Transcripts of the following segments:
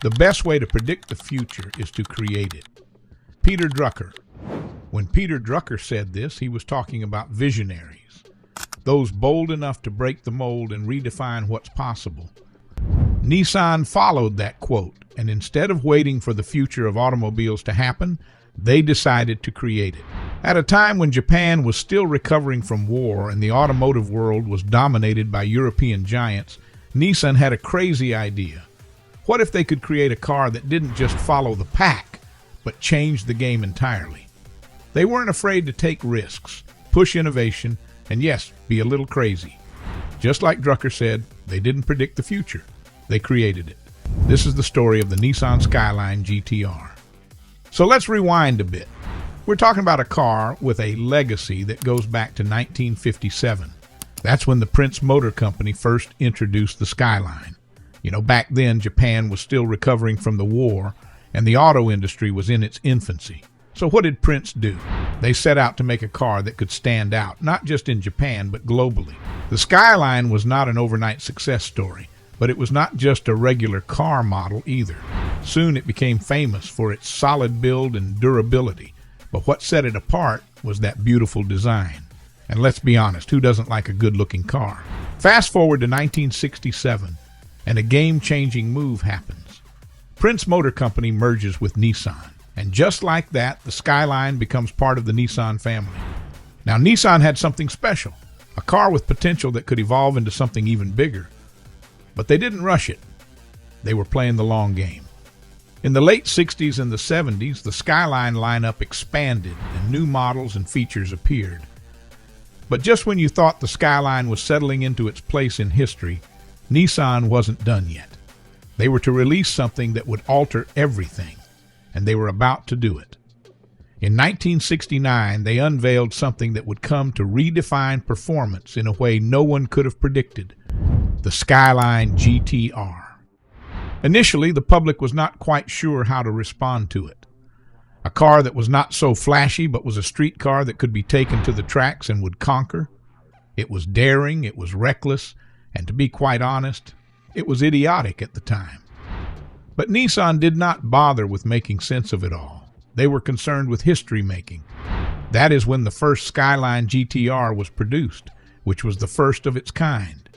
The best way to predict the future is to create it. Peter Drucker. When Peter Drucker said this, he was talking about visionaries, those bold enough to break the mold and redefine what's possible. Nissan followed that quote, and instead of waiting for the future of automobiles to happen, they decided to create it. At a time when Japan was still recovering from war and the automotive world was dominated by European giants, Nissan had a crazy idea. What if they could create a car that didn't just follow the pack, but changed the game entirely? They weren't afraid to take risks, push innovation, and yes, be a little crazy. Just like Drucker said, they didn't predict the future. They created it. This is the story of the Nissan Skyline GT-R. So let's rewind a bit. We're talking about a car with a legacy that goes back to 1957. That's when the Prince Motor Company first introduced the Skyline. You know, back then Japan was still recovering from the war and the auto industry was in its infancy. So what did Prince do? They set out to make a car that could stand out, not just in Japan, but globally. The Skyline was not an overnight success story, but it was not just a regular car model either. Soon it became famous for its solid build and durability, but what set it apart was that beautiful design. And let's be honest, who doesn't like a good-looking car? Fast forward to 1967, and a game-changing move happens. Prince Motor Company merges with Nissan, and just like that, the Skyline becomes part of the Nissan family. Now, Nissan had something special, a car with potential that could evolve into something even bigger. But they didn't rush it. They were playing the long game. In the late 60s and the 70s, the Skyline lineup expanded and new models and features appeared. But just when you thought the Skyline was settling into its place in history, Nissan wasn't done yet. They were to release something that would alter everything, and they were about to do it. In 1969, they unveiled something that would come to redefine performance in a way no one could have predicted: the Skyline GT-R. Initially, the public was not quite sure how to respond to it. A car that was not so flashy, but was a street car that could be taken to the tracks and would conquer. It was daring, it was reckless, and to be quite honest, it was idiotic at the time. But Nissan did not bother with making sense of it all. They were concerned with history making. That is when the first Skyline GT-R was produced, which was the first of its kind.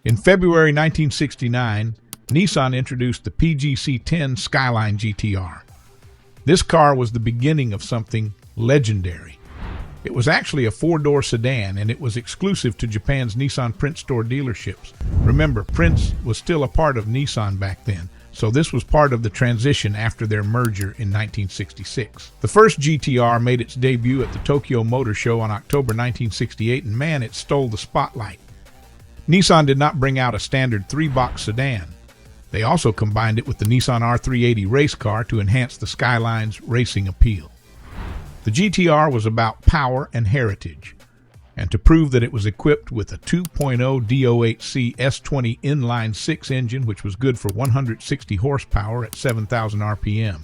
In February 1969, Nissan introduced the PGC-10 Skyline GT-R. This car was the beginning of something legendary. It was actually a four-door sedan, and it was exclusive to Japan's Nissan Prince store dealerships. Remember, Prince was still a part of Nissan back then, so this was part of the transition after their merger in 1966. The first GT-R made its debut at the Tokyo Motor Show on October 1968, and man, it stole the spotlight. Nissan did not bring out a standard three-box sedan. They also combined it with the Nissan R380 race car to enhance the Skyline's racing appeal. The GT-R was about power and heritage, and to prove that it was equipped with a 2.0 D08C S20 inline-six engine, which was good for 160 horsepower at 7,000 RPM.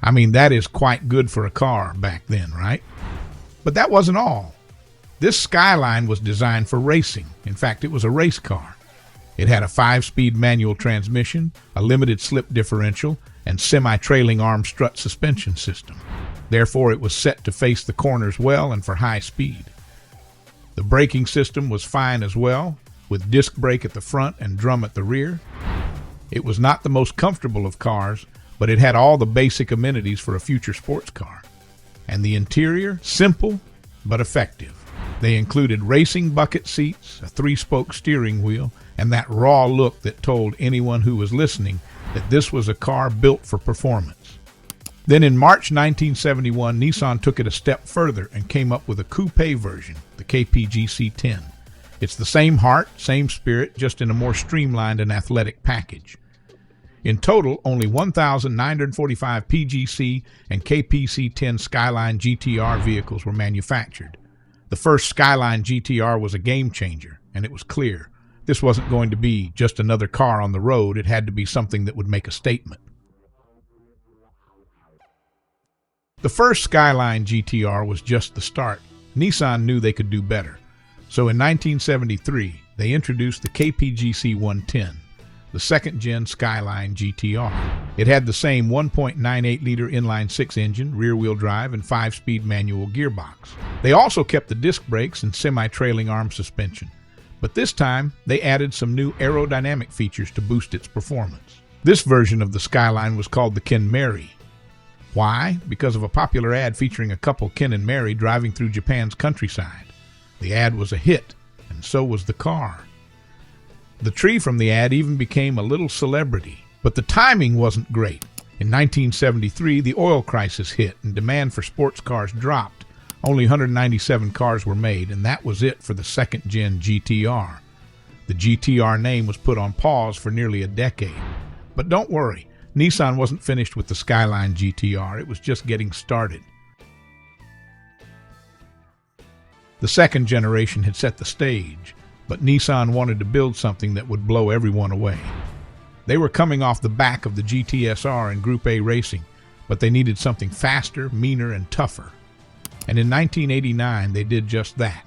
I mean, that is quite good for a car back then, right? But that wasn't all. This Skyline was designed for racing. In fact, it was a race car. It had a 5-speed manual transmission, a limited slip differential, and semi-trailing arm strut suspension system. Therefore, it was set to face the corners well and for high speed. The braking system was fine as well, with disc brake at the front and drum at the rear. It was not the most comfortable of cars, but it had all the basic amenities for a future sports car. And the interior, simple but effective. They included racing bucket seats, a 3-spoke steering wheel, and that raw look that told anyone who was listening that this was a car built for performance. Then in March 1971, Nissan took it a step further and came up with a coupe version, the KPGC-10. It's the same heart, same spirit, just in a more streamlined and athletic package. In total, only 1,945 PGC and KPC-10 Skyline GT-R vehicles were manufactured. The first Skyline GT-R was a game changer, and it was clear this wasn't going to be just another car on the road. It had to be something that would make a statement. The first Skyline GT-R was just the start. Nissan knew they could do better. So in 1973, they introduced the KPGC 110. the second-gen Skyline GT-R. It had the same 1.98-liter inline-six engine, rear-wheel drive, and 5-speed manual gearbox. They also kept the disc brakes and semi-trailing arm suspension, but this time they added some new aerodynamic features to boost its performance. This version of the Skyline was called the Kenmeri. Why? Because of a popular ad featuring a couple, Ken and Mary, driving through Japan's countryside. The ad was a hit, and so was the car. The tree from the ad even became a little celebrity, but the timing wasn't great. In 1973, the oil crisis hit and demand for sports cars dropped. Only 197 cars were made, and that was it for the second-gen GT-R. The GT-R name was put on pause for nearly a decade. But don't worry, Nissan wasn't finished with the Skyline GT-R. It was just getting started. The second generation had set the stage, but Nissan wanted to build something that would blow everyone away. They were coming off the back of the GT-SR in Group A racing, but they needed something faster, meaner, and tougher. And in 1989, they did just that.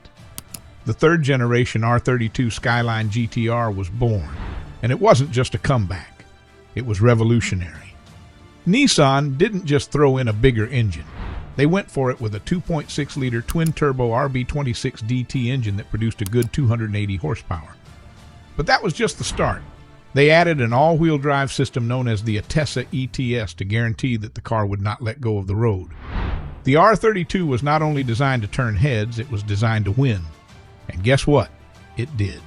The third generation R32 Skyline GT-R was born, and it wasn't just a comeback. It was revolutionary. Nissan didn't just throw in a bigger engine. They went for it with a 2.6-liter twin-turbo RB26 DT engine that produced a good 280 horsepower. But that was just the start. They added an all-wheel drive system known as the Atessa ETS to guarantee that the car would not let go of the road. The R32 was not only designed to turn heads, it was designed to win. And guess what? It did.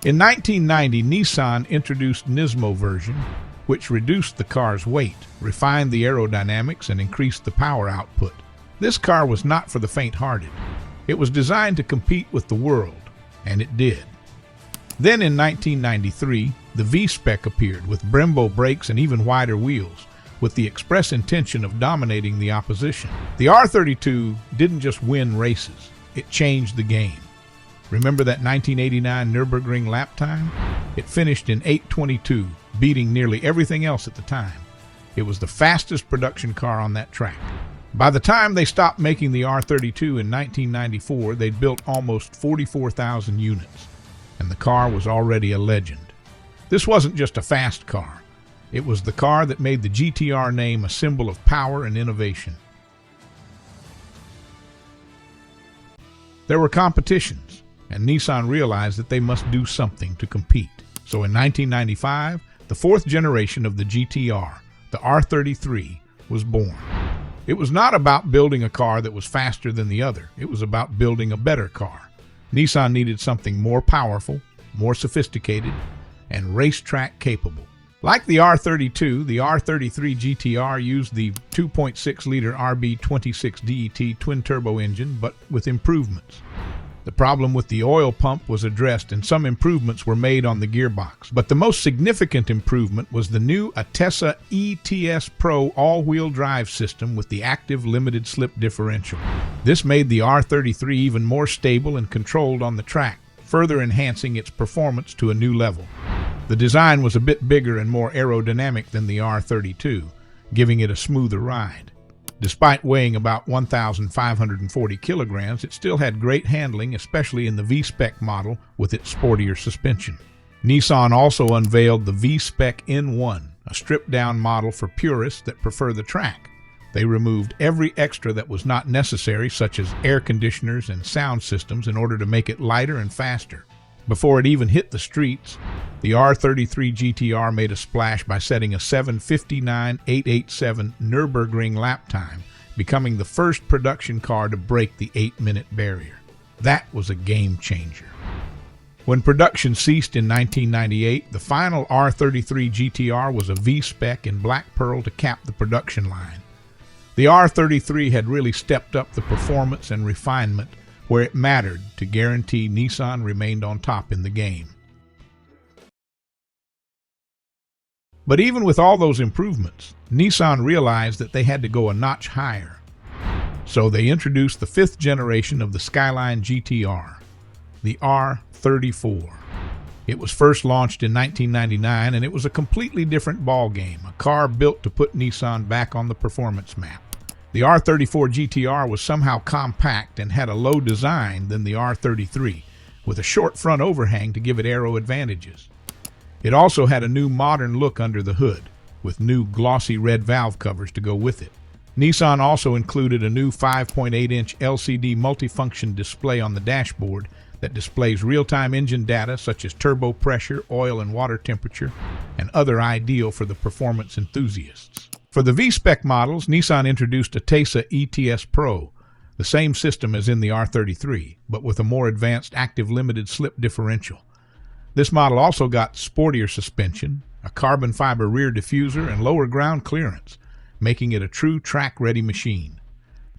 In 1990, Nissan introduced Nismo version, which reduced the car's weight, refined the aerodynamics, and increased the power output. This car was not for the faint-hearted. It was designed to compete with the world, and it did. Then in 1993, the V-Spec appeared with Brembo brakes and even wider wheels, with the express intention of dominating the opposition. The R32 didn't just win races, it changed the game. Remember that 1989 Nürburgring lap time? It finished in 8:22, beating nearly everything else at the time. It was the fastest production car on that track. By the time they stopped making the R32 in 1994, they'd built almost 44,000 units, and the car was already a legend. This wasn't just a fast car. It was the car that made the GT-R name a symbol of power and innovation. There were competitions, and Nissan realized that they must do something to compete. So in 1995, the fourth generation of the GT-R, the R33, was born. It was not about building a car that was faster than the other. It was about building a better car. Nissan needed something more powerful, more sophisticated, and racetrack capable. Like the R32, the R33 GT-R used the 2.6-liter RB26 DET twin-turbo engine, but with improvements. The problem with the oil pump was addressed and some improvements were made on the gearbox. But the most significant improvement was the new Atessa ETS Pro all-wheel drive system with the active limited slip differential. This made the R33 even more stable and controlled on the track, further enhancing its performance to a new level. The design was a bit bigger and more aerodynamic than the R32, giving it a smoother ride. Despite weighing about 1,540 kilograms, it still had great handling, especially in the V-Spec model with its sportier suspension. Nissan also unveiled the V-Spec N1, a stripped-down model for purists that prefer the track. They removed every extra that was not necessary, such as air conditioners and sound systems, in order to make it lighter and faster. Before it even hit the streets, the R33 GT-R made a splash by setting a 7:59.887 Nürburgring lap time, becoming the first production car to break the 8-minute barrier. That was a game changer. When production ceased in 1998, the final R33 GT-R was a V-Spec in black pearl to cap the production line. The R33 had really stepped up the performance and refinement where it mattered to guarantee Nissan remained on top in the game. But even with all those improvements, Nissan realized that they had to go a notch higher. So they introduced the fifth generation of the Skyline GT-R, the R34. It was first launched in 1999, and it was a completely different ballgame, a car built to put Nissan back on the performance map. The R34 GT-R was somehow compact and had a low design than the R33, with a short front overhang to give it aero advantages. It also had a new modern look under the hood, with new glossy red valve covers to go with it. Nissan also included a new 5.8-inch LCD multifunction display on the dashboard that displays real-time engine data such as turbo pressure, oil and water temperature, and other ideal for the performance enthusiasts. For the V-Spec models, Nissan introduced a Tesa ETS Pro, the same system as in the R33, but with a more advanced active limited slip differential. This model also got sportier suspension, a carbon fiber rear diffuser, and lower ground clearance, making it a true track-ready machine.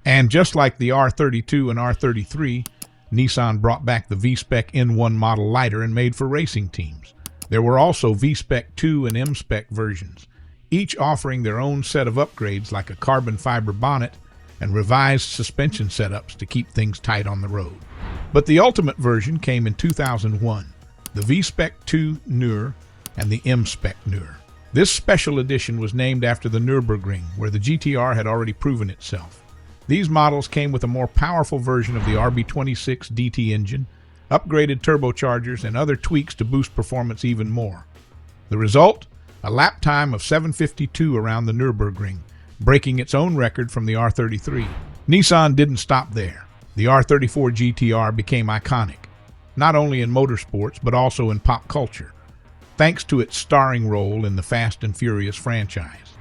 And just like the R32 and R33, Nissan brought back the V-Spec N1 model lighter and made for racing teams. There were also V-Spec 2 and M-Spec versions, each offering their own set of upgrades like a carbon fiber bonnet and revised suspension setups to keep things tight on the road. But the ultimate version came in 2001, the V-Spec 2 Nur and the M-Spec Nur. This special edition was named after the Nürburgring, where the GT-R had already proven itself. These models came with a more powerful version of the RB26 DT engine, upgraded turbochargers, and other tweaks to boost performance even more. The result? A lap time of 7:52 around the Nürburgring, breaking its own record from the R33. Nissan didn't stop there. The R34 GT-R became iconic, not only in motorsports but also in pop culture, thanks to its starring role in the Fast and Furious franchise.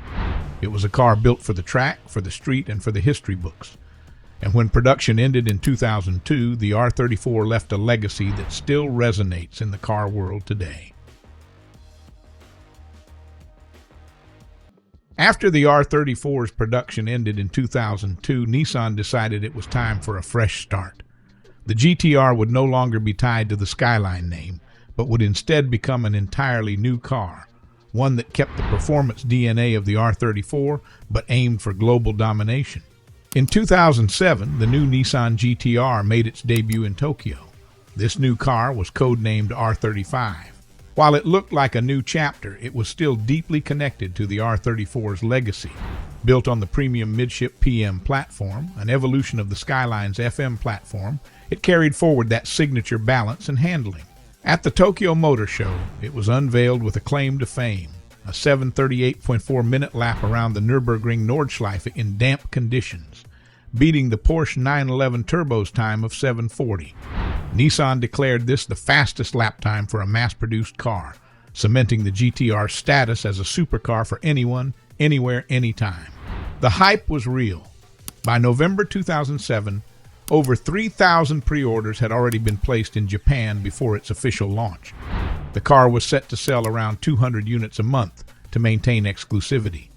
It was a car built for the track, for the street, and for the history books. And when production ended in 2002, the R34 left a legacy that still resonates in the car world today. After the R34's production ended in 2002, Nissan decided it was time for a fresh start. The GT-R would no longer be tied to the Skyline name, but would instead become an entirely new car, one that kept the performance DNA of the R34, but aimed for global domination. In 2007, the new Nissan GT-R made its debut in Tokyo. This new car was codenamed R35. While it looked like a new chapter, it was still deeply connected to the R34's legacy. Built on the premium midship PM platform, an evolution of the Skyline's FM platform, it carried forward that signature balance and handling. At the Tokyo Motor Show, it was unveiled with a claim to fame, a 7:38.4-minute lap around the Nürburgring Nordschleife in damp conditions, beating the Porsche 911 Turbo's time of 7:40. Nissan declared this the fastest lap time for a mass-produced car, cementing the GT-R's status as a supercar for anyone, anywhere, anytime. The hype was real. By November 2007, over 3,000 pre-orders had already been placed in Japan before its official launch. The car was set to sell around 200 units a month to maintain exclusivity.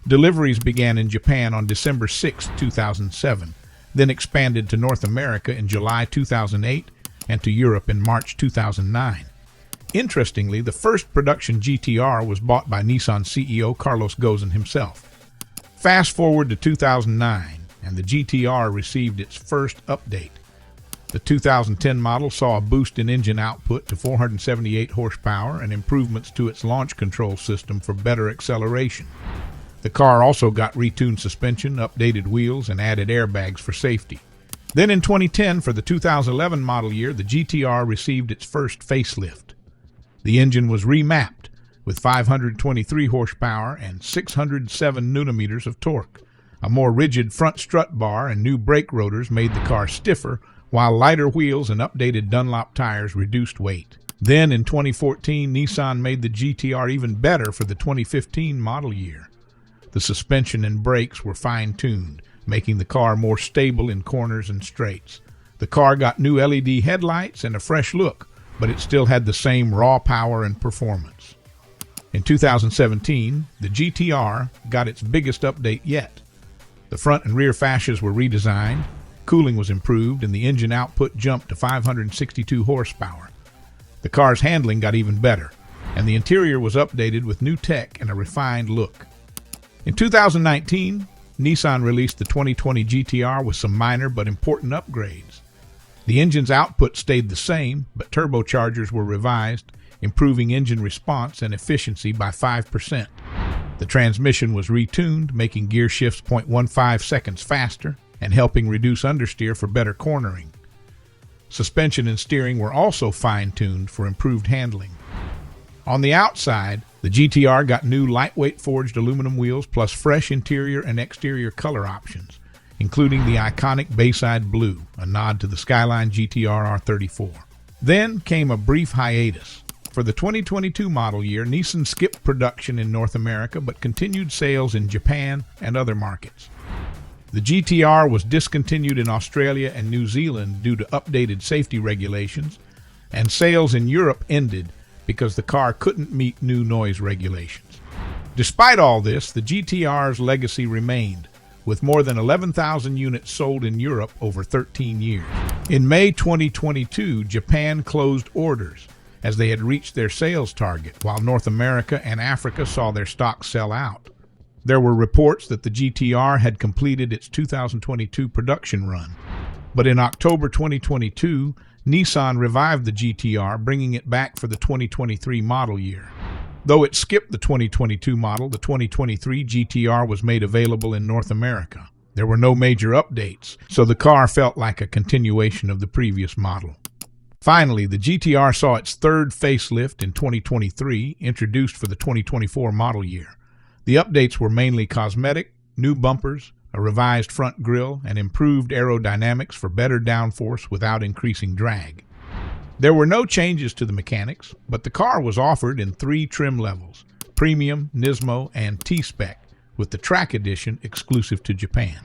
Deliveries began in Japan on December 6, 2007, then expanded to North America in July 2008 and to Europe in March 2009. Interestingly, the first production GT-R was bought by Nissan CEO Carlos Ghosn himself. Fast forward to 2009, and the GT-R received its first update. The 2010 model saw a boost in engine output to 478 horsepower and improvements to its launch control system for better acceleration. The car also got retuned suspension, updated wheels, and added airbags for safety. Then in 2010, for the 2011 model year, the GT-R received its first facelift. The engine was remapped with 523 horsepower and 607 newton-meters of torque. A more rigid front strut bar and new brake rotors made the car stiffer, while lighter wheels and updated Dunlop tires reduced weight. Then in 2014, Nissan made the GT-R even better for the 2015 model year. The suspension and brakes were fine-tuned, making the car more stable in corners and straights. The car got new LED headlights and a fresh look, but it still had the same raw power and performance. In 2017, the GT-R got its biggest update yet. The front and rear fascias were redesigned, cooling was improved, and the engine output jumped to 562 horsepower. The car's handling got even better, and the interior was updated with new tech and a refined look. In 2019, Nissan released the 2020 GT-R with some minor but important upgrades. The engine's output stayed the same, but turbochargers were revised, improving engine response and efficiency by 5%. The transmission was retuned, making gear shifts 0.15 seconds faster and helping reduce understeer for better cornering. Suspension and steering were also fine-tuned for improved handling. On the outside, the GT-R got new lightweight forged aluminum wheels plus fresh interior and exterior color options, including the iconic Bayside Blue, a nod to the Skyline GT-R R34. Then came a brief hiatus. For the 2022 model year, Nissan skipped production in North America but continued sales in Japan and other markets. The GT-R was discontinued in Australia and New Zealand due to updated safety regulations, and sales in Europe ended because the car couldn't meet new noise regulations. Despite all this, the GT-R's legacy remained, with more than 11,000 units sold in Europe over 13 years. In May 2022, Japan closed orders as they had reached their sales target, while North America and Africa saw their stock sell out. There were reports that the GT-R had completed its 2022 production run, but in October 2022, Nissan revived the GT-R, bringing it back for the 2023 model year. Though it skipped the 2022 model, the 2023 GT-R was made available in North America. There were no major updates, so the car felt like a continuation of the previous model. Finally, the GT-R saw its third facelift in 2023, introduced for the 2024 model year. The updates were mainly cosmetic, new bumpers, a revised front grille, and improved aerodynamics for better downforce without increasing drag. There were no changes to the mechanics, but the car was offered in 3 trim levels: Premium, Nismo, and T-Spec, with the Track Edition exclusive to Japan.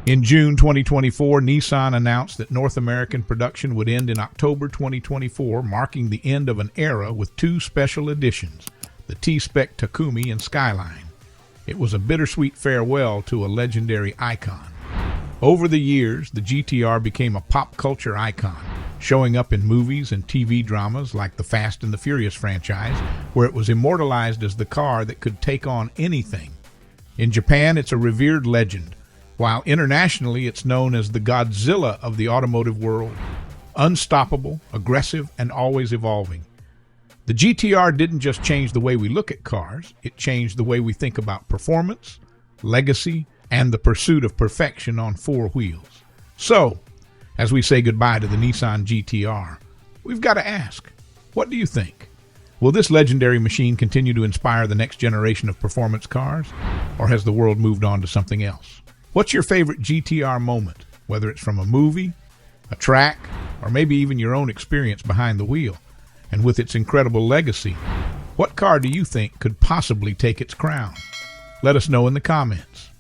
In June 2024, Nissan announced that North American production would end in October 2024, marking the end of an era with 2 special editions, the T-Spec Takumi and Skyline. It was a bittersweet farewell to a legendary icon. Over the years, the GT-R became a pop culture icon, showing up in movies and TV dramas like the Fast and the Furious franchise, where it was immortalized as the car that could take on anything. In Japan, it's a revered legend, while internationally it's known as the Godzilla of the automotive world. Unstoppable, aggressive, and always evolving. The GT-R didn't just change the way we look at cars, it changed the way we think about performance, legacy, and the pursuit of perfection on 4 wheels. So, as we say goodbye to the Nissan GT-R, we've got to ask, what do you think? Will this legendary machine continue to inspire the next generation of performance cars, or has the world moved on to something else? What's your favorite GT-R moment, whether it's from a movie, a track, or maybe even your own experience behind the wheel? And with its incredible legacy, what car do you think could possibly take its crown? Let us know in the comments.